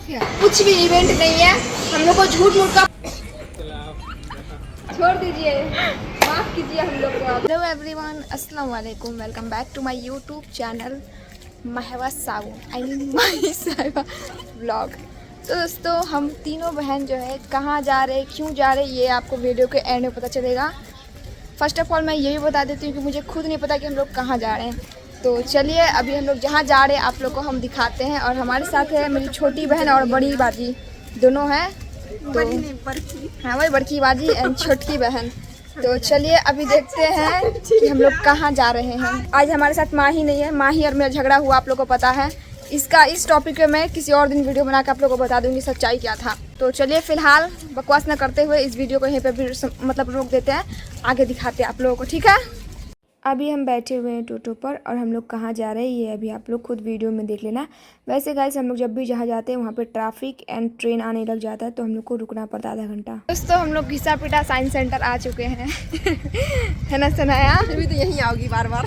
क्या कुछ भी इवेंट नहीं है, हम लोग को झूठ मूठ का छोड़ दीजिए, माफ कीजिए हम लोग को। हेलो एवरीवन, अस्सलाम वालेकुम, welcome back to my YouTube channel Mahwa Sahu I mean Mahi Sahiba vlog. तो दोस्तों, हम तीनों बहन जो है कहाँ जा रहे, क्यों जा रहे, ये आपको वीडियो के एंड में पता चलेगा। फर्स्ट ऑफ ऑल मैं यही बता देती हूँ कि मुझे खुद नहीं पता कि हम लोग कहाँ जा रहे हैं। तो चलिए अभी हम लोग जहाँ जा रहे हैं आप लोग को हम दिखाते हैं। और हमारे साथ है मेरी छोटी बहन और बड़ी बाजी दोनों हैं। तो हाँ, वही बड़की बाजी एंड छोटकी बहन। तो चलिए अभी देखते हैं कि हम लोग कहाँ जा रहे हैं। आज हमारे साथ माही नहीं है, माही और मेरा झगड़ा हुआ आप लोग को पता है। इस टॉपिक पे मैं किसी और दिन वीडियो बना के आप लोगों को बता दूंगी सच्चाई क्या था। तो चलिए फिलहाल बकवास न करते हुए इस वीडियो को यहीं पे भी मतलब रोक देते हैं, आगे दिखाते हैं आप लोगों को, ठीक है। अभी हम बैठे हुए हैं टोटो पर और हम लोग कहाँ जा रहे हैं ये अभी आप लोग खुद वीडियो में देख लेना। वैसे गाइस हम लोग जब भी जहाँ जाते हैं वहाँ पे ट्रैफिक एंड ट्रेन आने लग जाता है, तो हम लोग को रुकना पड़ता है आधा घंटा। दोस्तों हम लोग घिसा पीटा साइंस सेंटर आ चुके हैं है ना सनाया? अभी तो यहीं आओगी बार बार।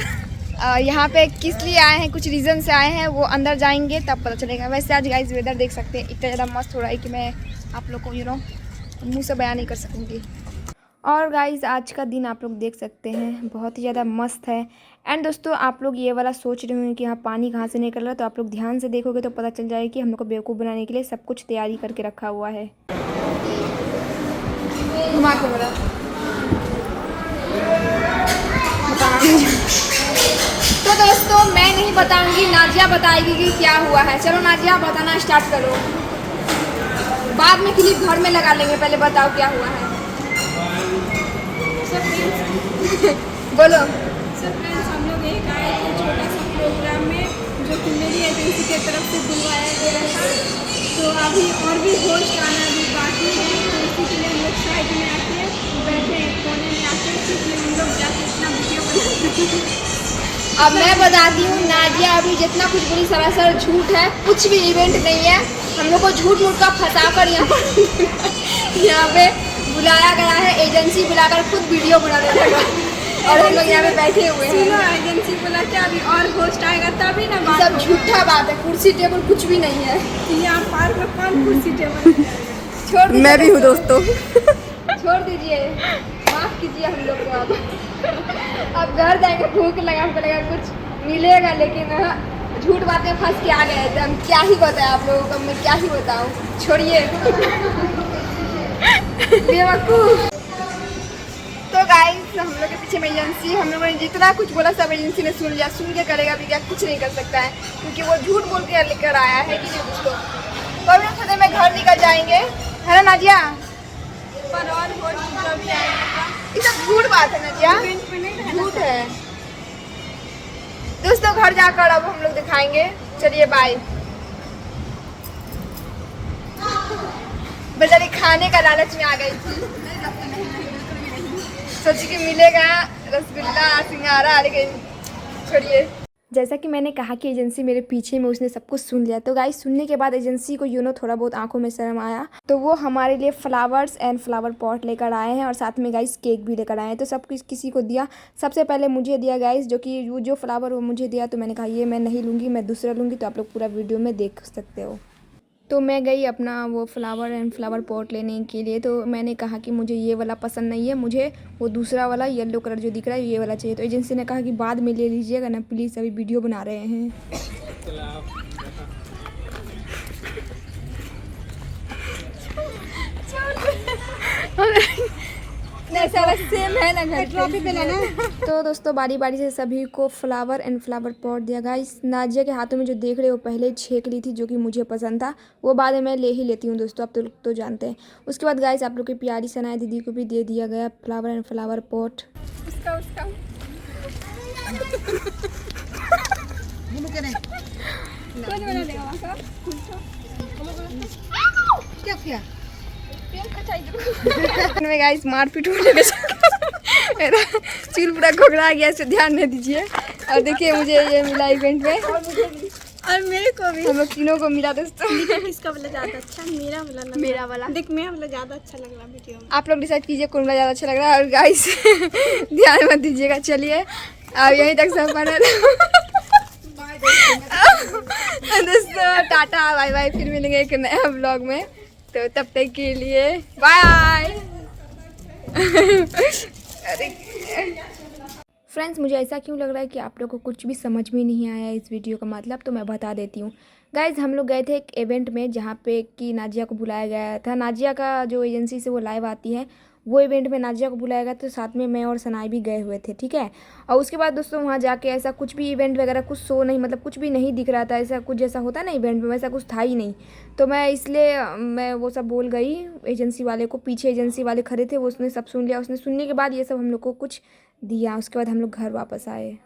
यहाँ पे किस लिए आए हैं, कुछ रीज़न से आए हैं, वो अंदर जाएंगे तब पता चलेगा। वैसे आज गाइस वेदर देख सकते हैं, इतना ज़्यादा मस्त हो रहा है कि मैं आप लोग को मुँह से बयान नहीं कर सकूँगी। और गाइस आज का दिन आप लोग देख सकते हैं बहुत ही ज़्यादा मस्त है। एंड दोस्तों आप लोग ये वाला सोच रहे होंगे कि यहाँ पानी कहाँ से निकल रहा है, तो आप लोग ध्यान से देखोगे तो पता चल जाएगा कि हम लोग को बेवकूफ़ बनाने के लिए सब कुछ तैयारी करके रखा हुआ है। घुमा के बोला तो दोस्तों मैं नहीं बताऊंगी, नाजिया बताएगी कि क्या हुआ है। चलो नाजिया बताना स्टार्ट करो, बाद में क्लिप घर में लगा लेंगे, पहले बताओ क्या हुआ है। बोलो। सब फ्रेंड्स, हम लोग एक आए थे छोटा सा प्रोग्राम में जो कि मेरी एजेंसी की तरफ से बुलवाया गया था। तो अभी और भी होस्ट आना भी बाकी है, तो इसी के लिए हम लोग साइड में आके बैठे हैं, कोने में आके, इसलिए हम लोग जाके इतना वीडियो बनाते। अब मैं बताती हूँ, नाजिया अभी जितना कुछ बोली सरासर झूठ है, कुछ भी इवेंट नहीं है। हम लोग को झूठ मूठ का फंसा कर यहाँ पे बुलाया गया है, एजेंसी बुलाकर खुद वीडियो बनाने लगा और हम लोग यहाँ पे बैठे हुए हैं। एजेंसी बोला कि अभी और होस्ट आएगा तभी ना बात। सब झूठा बात है, कुर्सी टेबल कुछ भी नहीं है यहाँ पार्क में। कौन कुर्सी टेबल छोड़ दीजिए, मैं भी हूँ दोस्तों। छोड़ दीजिए, माफ कीजिए हम लोग को। अब घर जाएंगे, भूख लगा, हमको लगा कुछ मिलेगा, लेकिन झूठ बातें फंस के आ गए थे। हम क्या ही बताएं आप लोगों को, मैं क्या ही बताऊँ, छोड़िए बेवकूफ। तो गाइस हम लोग के पीछे में एजेंसी, हम लोगों ने जितना कुछ बोला सब एजेंसी ने सुन लिया। सुन के करेगा भी क्या, कुछ नहीं कर सकता है, क्योंकि वो झूठ बोल के लेकर आया है कि नहीं उसको। तो अभी खुद में घर निकल जाएंगे, है ना नाजिया? पर और होस्ट भी आएगा। ये सब झूठ बात है नाजिया, झूठ है। दोस्तों घर जाकर अब हम लोग दिखाएंगे। चलिए बाय। बेचारी खाने का लालच में आ गई थी, सोची कि मिलेगा रसगुल्ला सिंघारा, लेकिन छोड़िए। जैसा कि मैंने कहा कि एजेंसी मेरे पीछे में, उसने सब कुछ सुन लिया। तो गाइस सुनने के बाद एजेंसी को थोड़ा बहुत आंखों में शर्म आया, तो वो हमारे लिए फ्लावर्स एंड फ्लावर पॉट लेकर आए हैं और साथ में गाइस केक भी लेकर आए हैं। तो सब कुछ किसी को दिया, सबसे पहले मुझे दिया गाइस, जो फ्लावर वो मुझे दिया। तो मैंने कहा ये मैं नहीं लूँगी, मैं दूसरा लूँगी। तो आप लोग पूरा वीडियो में देख सकते हो। तो मैं गई अपना वो फ्लावर एंड फ्लावर पॉट लेने के लिए। तो मैंने कहा कि मुझे ये वाला पसंद नहीं है, मुझे वो दूसरा वाला येलो कलर जो दिख रहा है ये वाला चाहिए। तो एजेंसी ने कहा कि बाद में ले लीजिएगा ना प्लीज़, अभी वीडियो बना रहे हैं। सेम है ना घर पे। तो दोस्तों बारी बारी से सभी को फ्लावर एंड फ्लावर पॉट दिया। गाइस नाजिया के हाथों में जो देख रहे हो पहले ही छेक ली थी, जो कि मुझे पसंद था, वो बाद में मैं ले ही लेती हूँ दोस्तों, आप तो जानते हैं। उसके बाद गाइस आप लोग की प्यारी सनाया दीदी को भी दे दिया गया फ्लावर एंड फ्लावर पॉट। उसका क्या किया में गाइस मारपीट होने मेरा चूल पूरा घोघरा गया, इसे ध्यान नहीं दीजिए। और देखिए मुझे ये मिला इवेंट में, और मेरे को भी, हम लोग तीनों को मिला दोस्तों। किसका वाला ज़्यादा अच्छा? मेरा वाला देख, मेरा वाला ज़्यादा अच्छा लग रहा वीडियो में। आप लोग डिसाइड कीजिए कौन वाला ज़्यादा अच्छा लग रहा है। और गाइस ध्यान मत दीजिएगा। चलिए अब यहीं तक सब बना दोस्तों टाटा बाय बाय, फिर मिलेंगे एक नया व्लॉग में, तो तब तक के लिए बाय। फ्रेंड्स, मुझे ऐसा क्यों लग रहा है कि आप लोगों को कुछ भी समझ में नहीं आया इस वीडियो का मतलब, तो मैं बता देती हूँ। गाइज, हम लोग गए थे एक इवेंट में जहाँ पे कि नाजिया को बुलाया गया था। नाजिया का जो एजेंसी से वो लाइव आती है, वो इवेंट में नाजिया को बुलाया गया, तो साथ में मैं और सनाई भी गए हुए थे, ठीक है। और उसके बाद दोस्तों वहाँ जाके ऐसा कुछ भी इवेंट वगैरह कुछ शो नहीं, मतलब कुछ भी नहीं दिख रहा था, ऐसा कुछ जैसा होता है ना इवेंट में, वैसा कुछ था ही नहीं। तो मैं इसलिए मैं वो सब बोल गई एजेंसी वाले को। पीछे एजेंसी वाले खड़े थे, वो उसने सब सुन लिया। उसने सुनने के बाद ये सब हम लोग को कुछ दिया। उसके बाद हम लोग घर वापस आए।